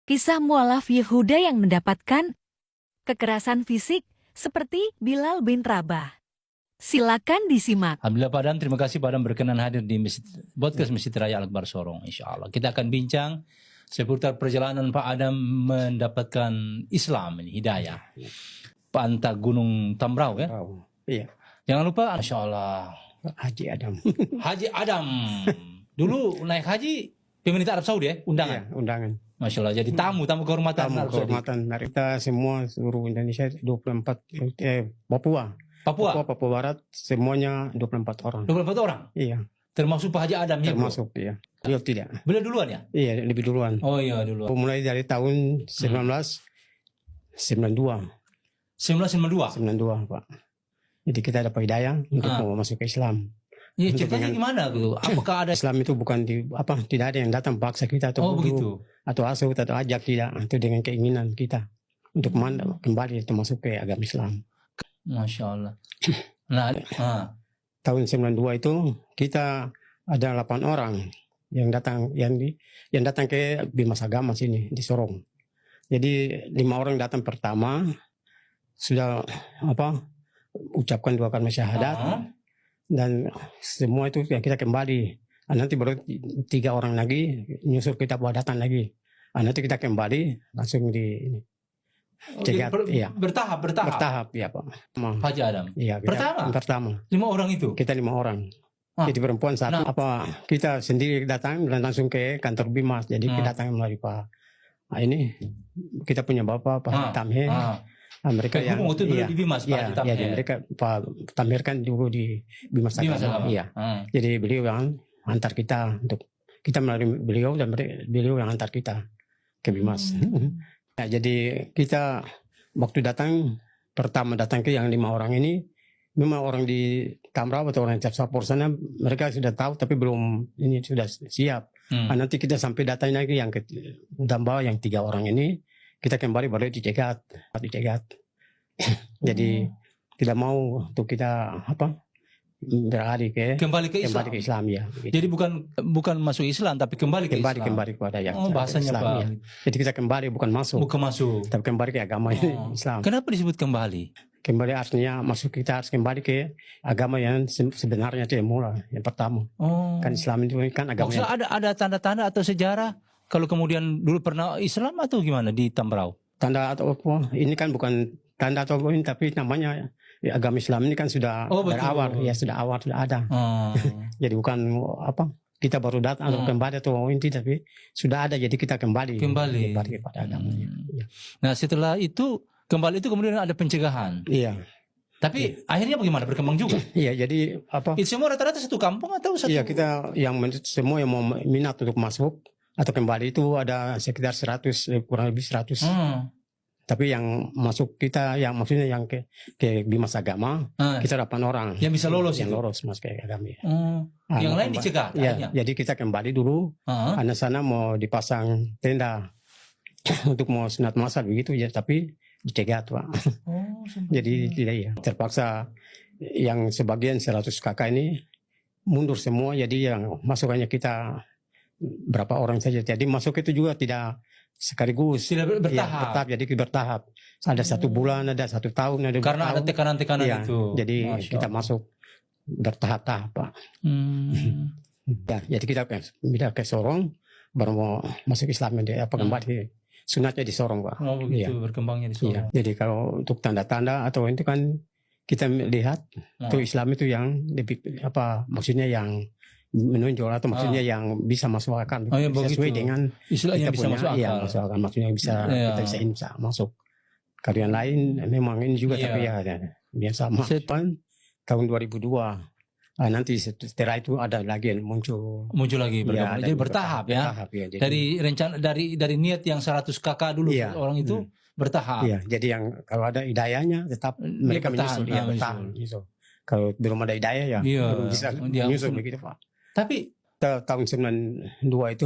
Kisah mualaf Yehuda yang mendapatkan kekerasan fisik seperti Bilal bin Rabah. Silakan disimak. Alhamdulillah Pak Adam, terima kasih Pak Adam berkenan hadir di podcast Masjid Raya Al-Akbar Sorong. Insya Allah kita akan bincang seputar perjalanan Pak Adam mendapatkan Islam ini, hidayah. Pantang Gunung Tambrau ya. Iya. Jangan lupa, Insya Allah. Haji Adam. Haji Adam. Dulu naik haji pemerintah Arab Saudi ya, undangan. Iya, undangan. Masya Allah, jadi tamu kehormatan. Tamu kehormatan dari kita semua seluruh Indonesia 24 Papua Barat semuanya 24 orang. 24 orang? Iya. Termasuk Pak Haji Adam ya? Termasuk, iya. Beliau tidak. Beliau duluan ya? Iya, lebih duluan. Oh iya, duluan. Mulai dari tahun 1992. 1992, Pak. Jadi kita dapat hidayah untuk mau masuk ke Islam. Iya, ceritanya gimana gitu? Apakah ada Islam itu bukan tidak ada yang datang paksa kita atau begitu, atau asuh atau ajak, tidak. Itu dengan keinginan kita untuk kembali masuk ke agama Islam. Masya Allah. Nah, tahun 92 itu kita ada 8 orang yang datang ke Bimas Agama sini di Sorong. Jadi 5 orang datang pertama sudah ucapkan 2 kalimat syahadat dan semua itu ya kita kembali. Nanti baru 3 orang lagi nyusul kita buat datang lagi. Nanti kita kembali langsung di cegat, iya. Bertahap ya Pak. Haji Adam. Iya, pertama. 5 orang itu. Kita 5 orang. Jadi perempuan satu. Kita sendiri datang dan langsung ke kantor Bimas. Jadi kita datang melalui Pak. Ini kita punya Bapak Pak Tamhe. Mereka yang itu dulu di Bimas, Pak Tamhe. Iya, mereka Pak Tamhe kan dulu di Bimas Agama. Iya. Jadi beliau yang antar kita untuk kita melalui beliau dan beliau yang antar kita ke Bimas. Nah, jadi kita waktu pertama datang ke yang 5 orang ini, memang orang di Tambrau atau orang di Sapor sana mereka sudah tahu tapi belum ini sudah siap. Nanti kita sampai datang lagi yang tambah yang 3 orang ini kita kembali baru dicegat. Jadi tidak mau untuk kita beralih kembali ke Islam ya. Gitu. Jadi bukan masuk Islam tapi kembali ke Islam. Kembali kepada yang bahasanya Islam, Pak. Ya. Jadi kita kembali bukan masuk. Tapi kembali ke agama Islam. Kenapa disebut kembali? Kembali artinya kita harus kembali ke agama yang sebenarnya itu yang mula, yang pertama. Kan Islam itu kan agama. Maksudnya ada tanda-tanda atau sejarah kalau kemudian dulu pernah Islam atau gimana di Tambrau? Tanda atau apa? Ini kan bukan tanda atau apa ini, tapi namanya agama Islam ini kan sudah dari awal, ya sudah ada. Jadi bukan kita baru datang atau kembali atau inti, tapi sudah ada. Jadi kita kembali kepada agamanya. Nah setelah itu kembali itu kemudian ada pencegahan. Iya. Tapi akhirnya bagaimana, berkembang juga? Iya, jadi itu semua rata-rata satu kampung atau satu? Iya, kita semua yang mau minat untuk masuk atau kembali itu ada sekitar 100, kurang lebih 100. Tapi yang masuk kita, yang maksudnya yang ke Bimas Agama, kita 8 orang. Yang bisa lolos yang lolos masuk ke agama. Yang lain dicegat? Iya, jadi kita kembali dulu. Anak sana mau dipasang tenda untuk mau sunat masal begitu ya, tapi dicegat Pak. Jadi tidak ya. Terpaksa yang sebagian 100 kakak ini mundur semua. Jadi yang masukannya kita berapa orang saja. Jadi masuk itu juga tidak sekaligus, tidak bertahap. Jadi bertahap. Ada 1 bulan, ada 1 tahun, ada 2 karena tahun. Ada tekanan-tekanan itu. Jadi kita masuk bertahap-tahap Pak. Ya, jadi kita pindah ke Sorong, baru mau masuk Islam kembali sunatnya di Sorong Pak. Oh begitu, berkembangnya di Sorong. Iya. Jadi kalau untuk tanda-tanda atau itu kan kita lihat tuh Islam itu yang lebih maksudnya yang menonjol atau maksudnya yang bisa masuk akal, sesuai dengan Islam yang bisa masuk akal. Iya, masuk akal, maksudnya bisa kita bisa masuk. Kalau yang lain memang ini juga tapi ya biasa tahun 2002. Nanti setelah itu ada lagi yang muncul lagi berkembang. Jadi bertahap ya. Jadi, dari rencana dari niat yang 100 kakak dulu orang itu bertahap. Iya, jadi yang kalau ada hidayahnya tetap mereka menyusul, bertahan. Kalau belum ada hidayah ya belum bisa menyusul begitu Pak. Tapi tahun 92 itu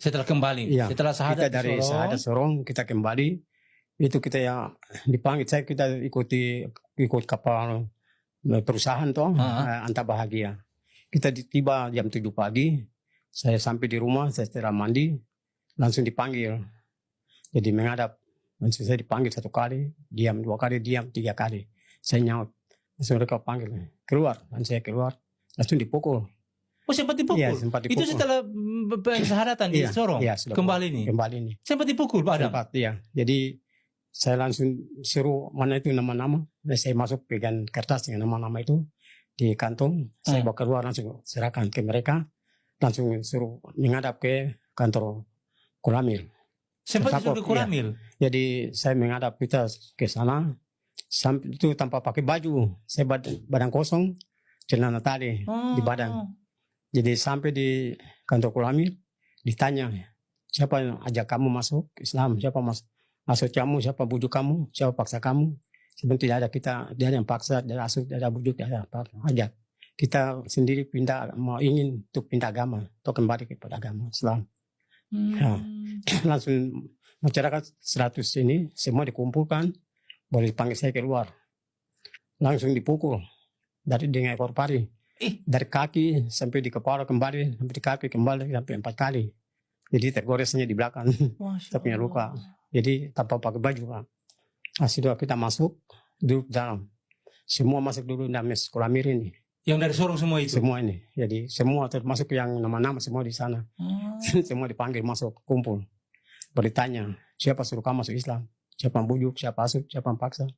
setelah kembali, setelah kita dari Sahadat Sorong kita kembali itu kita ya dipanggil, kita ikut kapal perusahaan Anta Bahagia. Kita tiba jam 7 pagi, saya sampai di rumah, saya setelah mandi langsung dipanggil Jadi menghadap. Langsung saya dipanggil 1 kali, diam 2 kali, diam 3 kali. Saya nyaut. Langsung mereka panggil, keluar. Dan saya keluar, langsung dipukul. Oh, sempat dipukul? Iya, sempat dipukul. Itu setelah pensyahadatan di Iya, Sorong? iya, sudah Kembali nih? Kembali nih. Sempat dipukul Pak Adam? Sempat, iya. Jadi saya langsung suruh mana itu nama-nama. Dan saya masuk pegang kertas dengan nama-nama itu di kantong. Saya bawa keluar langsung serahkan ke mereka. Langsung suruh menghadap ke kantor Koramil. Sempat disuruh ke Koramil? Iya. Jadi saya menghadap kita ke sana. Sampai itu tanpa pakai baju. Saya badan kosong, celana tali di badan. Jadi sampai di kantor Koramil ditanya, siapa yang ajak kamu masuk Islam? Siapa masuk kamu? Siapa bujuk kamu? Siapa paksa kamu? Sebenarnya tidak ada tidak ada yang paksa, tidak ada asuh, tidak ada bujuk, tidak ada apa ajak. Kita sendiri mau ingin untuk pindah agama, untuk kembali kepada agama Islam. Nah, langsung masyarakat 100 ini semua dikumpulkan, boleh dipanggil saya keluar. Langsung dipukul dari dengan ekor pari. Dari kaki sampai di kepala kembali, sampai di kaki kembali sampai 4 kali. Jadi tergoresnya di belakang. Saya punya luka. Jadi tanpa pakai baju, Pak. Sudah kita masuk, duduk dalam. Semua masuk dulu dalam Koramil ini. Yang dari Sorong semua itu? Semua ini. Jadi semua termasuk yang nama-nama semua di sana. Semua dipanggil masuk, kumpul. Bertanya, siapa suruh kamu masuk Islam? Siapa yang bujuk, siapa asuh, siapa yang paksa?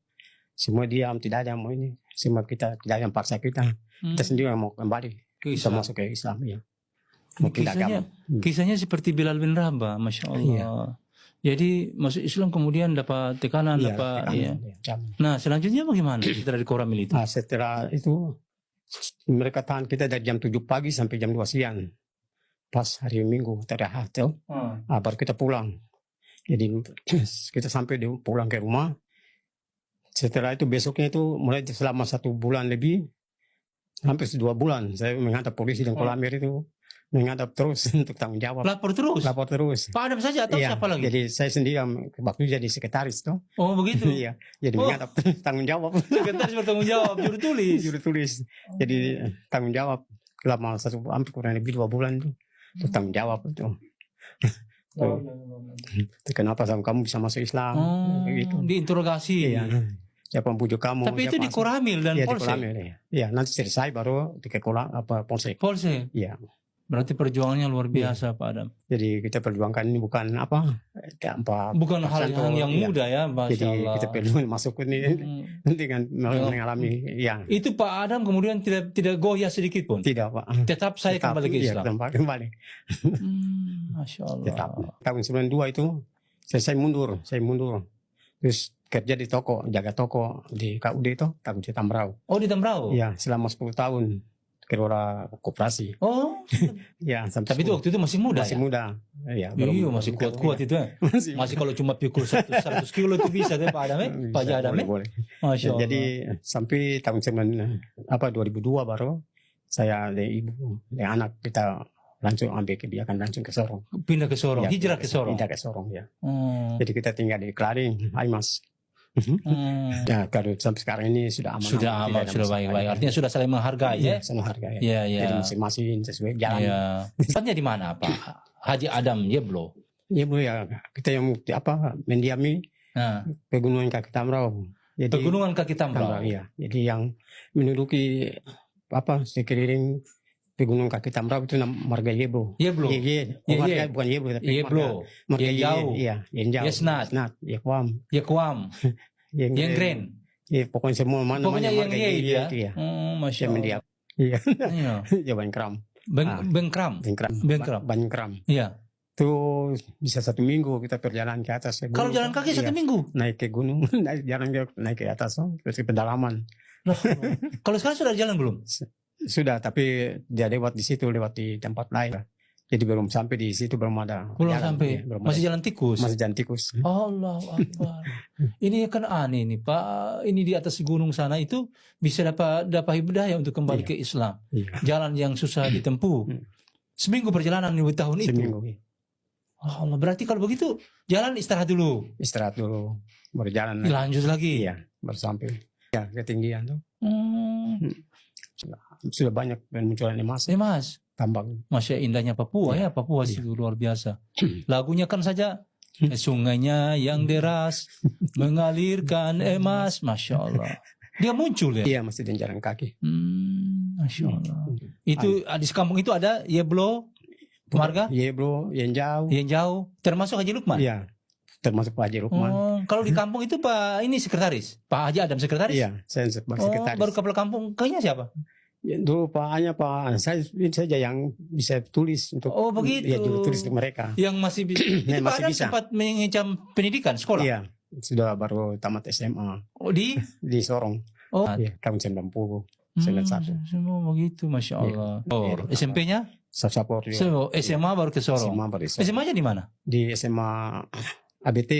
Semua diam, tidak ada yang mau ini. Semua kita, tidak ada yang paksa kita. Kita sendiri yang mau kembali. Kita masuk ke Islam, ya. Kisahnya seperti Bilal bin Rabah, Masya Allah. Iya. Jadi masuk Islam kemudian dapat tekanan, dapat. Iya. Nah, selanjutnya bagaimana setelah di Koramil itu? Nah, setelah itu mereka tahan kita dari jam 7 pagi sampai jam 2 siang. Pas hari Minggu terakhir tuh, baru kita pulang. Jadi kita sampai pulang ke rumah. Setelah itu besoknya itu mulai selama 1 bulan lebih, hampir 2 bulan saya menghadap polisi dan Koramil itu. Menghadap terus untuk tanggung jawab. Lapor terus? Lapor terus. Pak Adam saja atau siapa lagi? Jadi saya sendiri waktu jadi sekretaris tuh. Oh begitu? Iya. Jadi menghadap tanggung jawab. Sekretaris bertanggung jawab, juru tulis? Juru tulis. Jadi tanggung jawab selama hampir kurang lebih 2 bulan tuh. Untuk tanggung jawab itu. Kenapa kamu bisa masuk Islam? Gitu. Diinterogasi. Iya. Siapa yang bujuk kamu? Tapi itu di Koramil dan Polsek? Iya, nanti selesai baru di Polsek. Polsek? Iya. Berarti perjuangannya luar biasa, Pak Adam. Jadi kita perjuangkan ini bukan bukan hal yang mudah ya, Masya jadi Allah. Kita perlu masuk ini dengan mengalami. Ya. Itu Pak Adam kemudian tidak goyah sedikit pun. Tidak, Pak. Tetap saya kembali ke Islam. Iya, kembali. Masya Allah. Tetap. Tahun 92 itu saya mundur. Terus kerja di toko, jaga toko di KUD itu, KUD Tambrau. Oh, di Tambrau? Iya, selama 10 tahun. Kelola koperasi. Oh. Ya, tapi itu waktu itu masih muda. Masih muda. Iya, masih kuat-kuat itu. Masih kalau cuma pikul 100 kilo itu bisa deh Pak Adam, Pak Adam. Boleh. Masya Allah. Jadi sampai tahun 2002 baru saya dan ibu dan anak kita langsung ambil kebijakan langsung ke Sorong. Pindah ke Sorong, hijrah ke Sorong. Pindah ke Sorong, ya. Jadi kita tinggal di Klaring, Aimas. Ya, kalau sampai sekarang ini sudah aman. Sudah aman, sudah baik-baik. Artinya sudah saling menghargai ya. Saling menghargai. Iya. Jadi masing-masing sesuai jalan. Iya. Tempatnya di mana Pak? Haji Adam Yeblo. Yeblo ya. Kita yang mendiami Pegunungan Kaki Tambrau. Jadi Pegunungan Kaki Tambrau. Iya. Jadi yang menduduki sekeliling Pegunungan Kaki Tambrau itu marga Yeblo. Yeblo. Marga bukan Yeblo tapi Yeblo. Marga yang jauh. Iya, yang jauh. Yesnat. Yekwam. Yengren. Iya, pokoknya semua mana pokoknya yang marga ya. Iya. Masya Allah. Iya. Iya. Bangkram. Bangkram. Iya. Itu bisa 1 minggu kita perjalanan ke atas. Kalau jalan kaki 1 minggu? Naik ke gunung, naik ke atas, terus ke pedalaman. Kalau sekarang sudah jalan belum? Sudah, tapi dia lewat di situ, lewat di tempat lain. Jadi belum sampai di situ, belum ada. Belum sampai. Ya, masih jalan tikus. Masih jalan tikus. Allah Akbar. Ini kan aneh nih Pak. Ini di atas gunung sana itu bisa dapat hidayah untuk kembali ke Islam. Iya. Jalan yang susah ditempuh. Seminggu perjalanan di tahun itu. Seminggu. Allah, berarti kalau begitu jalan istirahat dulu. Istirahat dulu, baru jalan. Lanjut lagi. Iya, baru sampai. Ya, ketinggian tuh. Sudah banyak munculan emas. Emas. Tambang. Masya indahnya Papua ya. Papua itu luar biasa. Lagunya kan saja Sungainya yang deras mengalirkan emas, masya Allah. Dia muncul ya. Iya, masih dan jalan kaki. Masya Allah. Itu di kampung itu ada Yeblo warga Iya bro, yang jauh. yang jauh, termasuk Haji Lukman. Iya, termasuk Pak Haji Lukman. Oh, kalau di kampung itu Pak ini sekretaris, Pak Haji Adam sekretaris. Iya, saya sebagai sekretaris. Baru kepala kampung, kayaknya siapa? Ya, dulu Pak, saya saja yang bisa tulis untuk. Oh begitu. Ya, dulu tulis untuk mereka. Yang masih bisa. Itu Yang Pak masih Adam bisa. sempat mengencam pendidikan sekolah. Iya, sudah baru tamat SMA Oh di? di Sorong. Oh. Iya, tahun 90. 91. Semua begitu, masya Allah. Oh, Iya. SMP-nya? Sapor juga. So, SMA baru ke Sorong. SMA baru di Sorong. SMA-nya di mana? Di SMA ABT.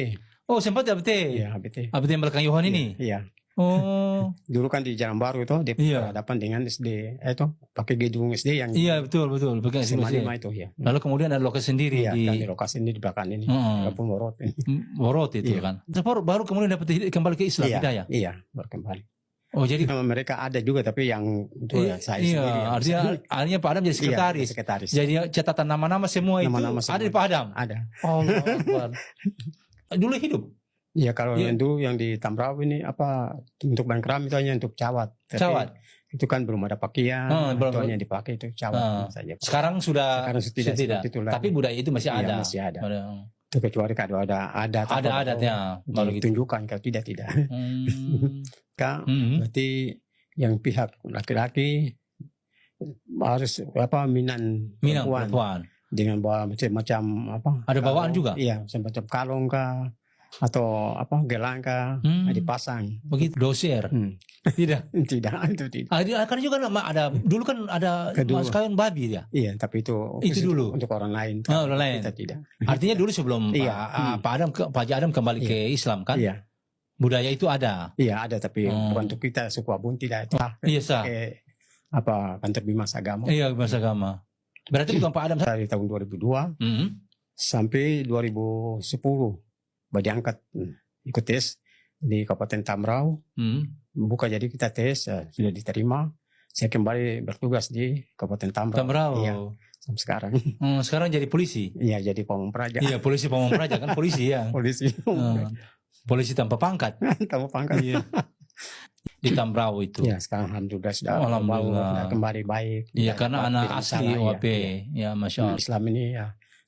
Oh, sempat di ABT. Iya, ABT. ABT yang belakang Yohan ini. Iya. Oh, Dulu kan di Jalan Baru itu di Iya. berhadapan dengan SD itu pakai gedung SD yang iya betul. Betul SMA SMA. 5 itu ya. Lalu kemudian ada lokasi sendiri Iya, di kan di lokasi ini di belakang ini. Kampung Worot ini. Worot itu Iya. kan. Baru kemudian dapat kembali ke Islam, hidayah. Iya, baru kembali. Oh, jadi Nama mereka ada juga tapi yang itu iya, saya sendiri. artinya Pak Adam jadi sekretaris. Iya, sekretaris. Jadi catatan nama-nama semua Nama-nama itu ada semua. di Pak Adam. Ada. Allah Akbar. Dulu hidup. Iya, kalau Iya. yang dulu yang di Tambrau ini apa untuk Bangkram itu hanya untuk cawat. Tapi Cawat. Itu kan belum ada pakaian, belum. itu hanya dipakai itu cawat saja. Sekarang sudah Sekarang sudah tidak seperti itu lagi. Tapi budaya itu masih Iya, ada. masih ada. Itu kecuali kalau ada Ada baru gitu. ditunjukkan kalau tidak. Hmm. Kak, Hmm. berarti yang pihak laki-laki harus Minang Perempuan. dengan bawa macam-macam apa? Ada bawaan kalung. juga? Iya, semacam kalung kah atau gelang kah dipasang. Begitu doser. Tidak. Tidak, itu tidak. Karena juga ada dulu kan ada Kedua. mas kawin babi dia. Iya, tapi itu khusus dulu. untuk orang lain. Orang lain. Kita tidak. Artinya dulu sebelum Iya. Pak Haji Adam kembali Iya. ke Islam kan, Iya, budaya itu ada. iya ada tapi Hmm. bukan untuk kita suku Abun tidak itu. Iya sah. Kantor Bimas Agama. Iya bahasa agama. Berarti bukan Pak Adam. Dari tahun 2002 sampai 2010 diangkat ikut tes di Kabupaten Tambrau. Buka jadi kita tes sudah diterima. Saya kembali bertugas di Kabupaten Tambrau. Tambrau. Iya, sampai sekarang. Sekarang jadi polisi. Iya, jadi Pamong Praja. Iya polisi Pamong Praja kan polisi ya. Polisi. Polisi tanpa pangkat. Tahu pangkat. Iya. Di Tambrau itu. Ya, sekarang alhamdulillah sudah Alhamdulillah. kembali baik. Iya Tidak karena dapat anak tidak asli masalah, OAP. Ya masya Allah. Islam ini ya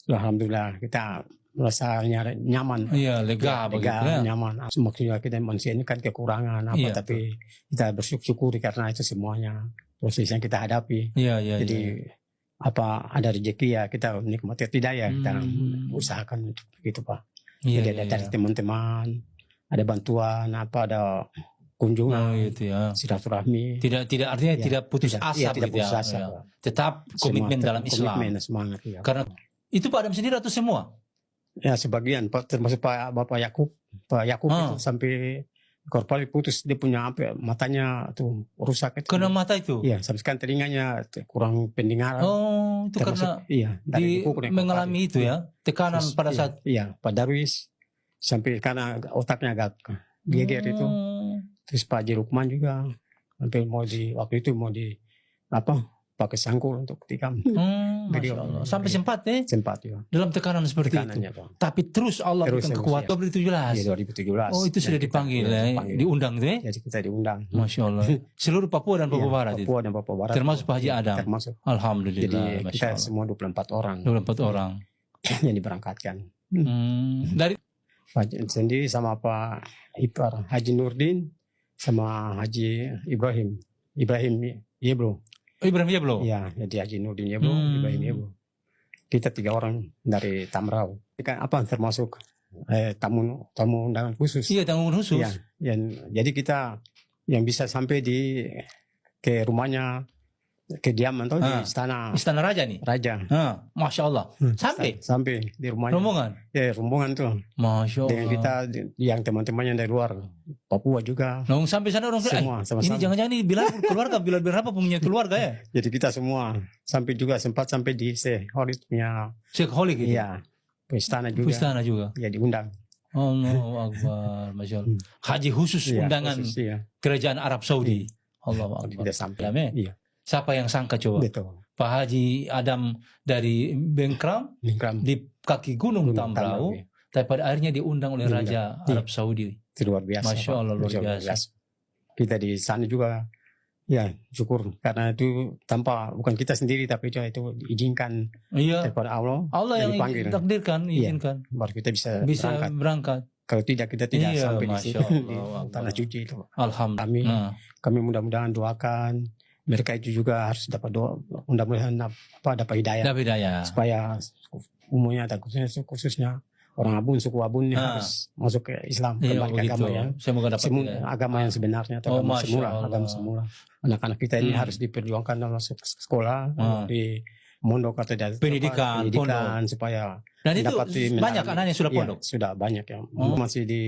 alhamdulillah kita merasa nyaman. Iya lega begitu ya. Nyaman. Maksudnya kita manusia ini kan kekurangan Iya, tapi kita bersyukur karena itu semuanya proses yang kita hadapi. Iya. Jadi ada rezeki ya kita nikmati, tidak ya kita usahakan untuk begitu Pak. Iya, Jadi ada dari teman-teman, ada bantuan ada kunjungan, itu ya. silaturahmi. Tidak artinya Ya, tidak putus asa tidak begitu putus ya. asa. Ya. Tetap komitmen dalam Islam. Komitmen, semangat ya. Karena itu Pak Adam sendiri atau semua? Ya sebagian termasuk Bapak Yakub. Pak Yakub itu sampai korpal putus, dia punya matanya tuh rusak itu. Kena mata itu. Iya, sampai sekarang telinganya kurang pendengaran. Oh, itu karena mengalami itu ya, tekanan pada saat. Iya, Pak Darwis sampai karena otaknya agak geger itu. Terus Pak Haji Lukman juga sampai waktu itu mau pakai sangkul untuk tikam. Masya Allah. Sampai sempat Sempat ya. dalam tekanan seperti itu. Pak. Tapi terus Allah berikan kekuatan. 2017. Iya, 2017. Oh itu sudah dipanggil diundang tuh Jadi kita diundang. Masya Allah. Seluruh Papua dan Papua Barat itu. Papua dan Papua Barat. Termasuk Pak Haji Adam. Termasuk. Alhamdulillah. Jadi Masya kita Allah. semua 24 orang. 24 orang. Yang diberangkatkan. Dari Pak sendiri sama Pak Ipar Haji Nurdin sama Haji Ibrahim Yebro. Ibrahim Yeblo. Iya, jadi Haji Nurdin Yebro, Ibrahim Yebro. Kita 3 orang dari Tamrau. Termasuk tamu undangan khusus. Iya, tamu khusus. Iya, jadi kita yang bisa sampai ke rumahnya, kediaman di Istana Raja nih. Raja. Masya Allah. Sampai di rumahnya. Rombongan. Ya, rombongan tuh. Masya Allah. Dengan kita yang teman-temannya dari luar Papua juga. Sampai sana orang Semua sama-sama. ini jangan-jangan ini bilang keluarga, bilang apa punya keluarga ya? Jadi kita semua sempat sampai di Holis punya Sheikh Holik gitu. Iya. Istana juga. Istana juga. Ya diundang. Allahu Akbar. Masya Allah. Haji khusus undangan kerajaan Arab Saudi. Allahu Akbar. Kita sampai. Iya. Siapa yang sangka coba? Betul. Pak Haji Adam dari Bengkram di kaki Gunung Tambrau Tapi pada akhirnya diundang oleh Diundang. Raja Arab Saudi. Itu luar biasa. Masya Pak. Allah, luar biasa. Kita di sana juga ya syukur karena itu bukan kita sendiri tapi itu diizinkan Iya. daripada Allah. Allah yang dipanggil. takdirkan, Iya. izinkan. Baru kita bisa Bisa berangkat. berangkat. Kalau tidak kita tidak Iya, sampai di Masya situ di Allah. tanah suci itu. Alhamdulillah. Kami mudah-mudahan doakan mereka itu juga harus dapat doa, mudah-mudahan dapat hidayah Dapat hidayah. supaya umumnya dan khususnya orang Abun, suku Abun harus masuk ke Islam, Iya, kembali ke begitu. agama yang Semoga dapat hidayah. agama yang sebenarnya atau Oh, agama Masya semula, Allah. agama semula. Anak-anak kita ini harus diperjuangkan dalam masuk sekolah di mondok atau di Pendidikan, supaya Dan itu dapat banyak anaknya sudah Iya, pondok. sudah banyak yang Oh. masih di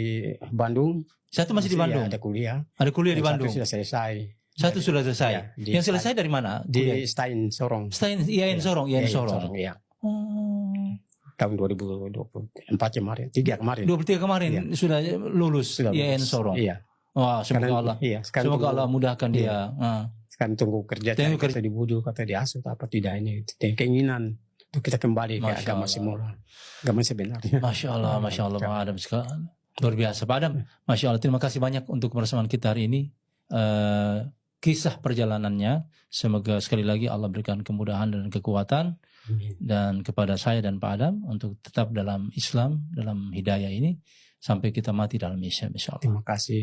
Bandung. Satu masih di Bandung. Ada kuliah. Ada kuliah di Yang Bandung. Satu sudah selesai. Satu sudah selesai. Iya, di Yang selesai dari mana? di Stein Sorong. IAIN Sorong. IAIN Sorong. Iya. Oh. Tahun 2024 kemarin, 3 kemarin. 23 kemarin sudah lulus IAIN lulus. Sorong. Iya. Wah, semoga Sekarang- Allah. Iya, sekarang Semoga tunggu- Allah mudahkan dia. Iya. Sekarang tunggu kerja, Tunggu kata dibujuk, kata diasuh, apa tidak ini. Dan keinginan untuk kita kembali ke Masya agama Allah. semula. Agama sebenarnya. Masya Allah, Masya Allah, Pak Adam sekali. Luar biasa, Pak Adam. Masya Allah, terima kasih banyak untuk kebersamaan kita hari ini. Kisah perjalanannya, semoga sekali lagi Allah berikan kemudahan dan kekuatan dan kepada saya dan Pak Adam untuk tetap dalam Islam, dalam hidayah ini sampai kita mati dalam Islam, insya Allah. Terima kasih.